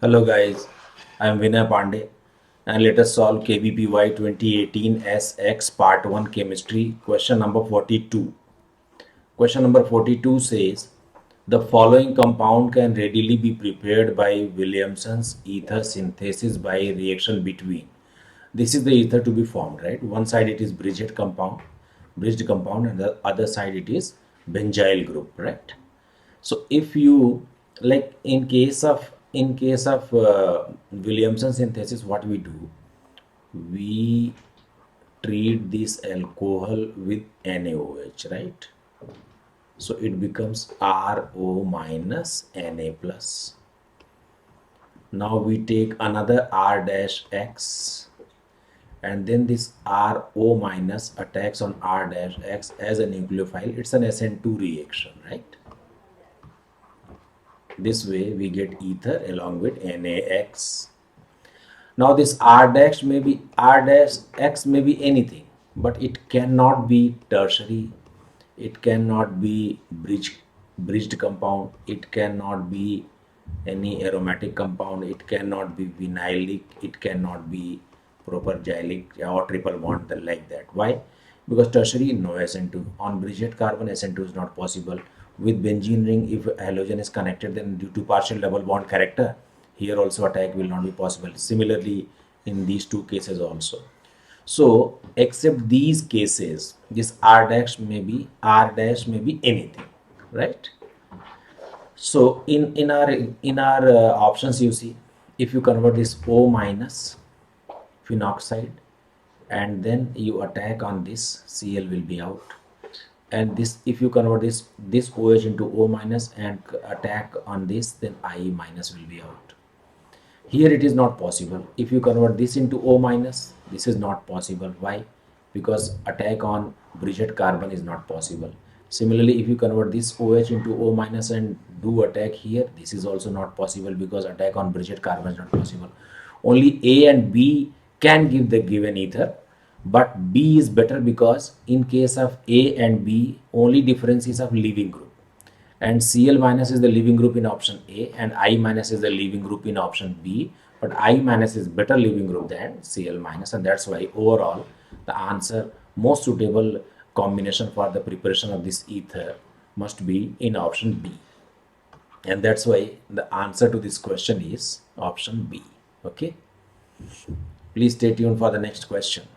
Hello guys, I am Vinay Pandey and let us solve KBPY 2018 SX Part 1 Chemistry question number 42. Question number 42 says the following compound can readily be prepared by Williamson's ether synthesis by reaction between. This is the ether to be formed, right? One side it is bridged compound and the other side it is benzyl group, right? So if you like in case of Williamson synthesis, what we do, we treat this alcohol with NaOH, right? So it becomes RO minus Na plus. Now we take another R dash X and then this RO minus attacks on R dash X as a nucleophile. It's an SN2 reaction, right? This way we get ether along with NaX. Now this R dash X may be anything, but it cannot be tertiary, it cannot be bridged compound, it cannot be any aromatic compound, it cannot be vinylic, it cannot be propergylic or triple bond like that. Why? Because tertiary no SN2. On bridged carbon SN2 is not possible. With benzene ring, if halogen is connected, then due to partial double bond character, here also attack will not be possible. Similarly, in these two cases also. So, except these cases, this R dash may be anything, right? So, in our options, you see, if you convert this O minus phenoxide, and then you attack on this, Cl will be out, and this if you convert this OH into O minus and attack on this, then I minus will be out. Here it is not possible. If you convert this into O minus, this is not possible. Why? Because attack on bridged carbon is not possible. Similarly, if you convert this OH into O minus and do attack here, this is also not possible because attack on bridged carbon is not possible. Only A and B can give the given ether, but B is better because in case of A and B, only difference is of leaving group, and Cl minus is the leaving group in option A and I minus is the leaving group in option B, but I minus is better leaving group than Cl minus, and that's why overall the answer most suitable combination for the preparation of this ether must be in option B, and that's why the answer to this question is option B. Okay, please stay tuned for the next question.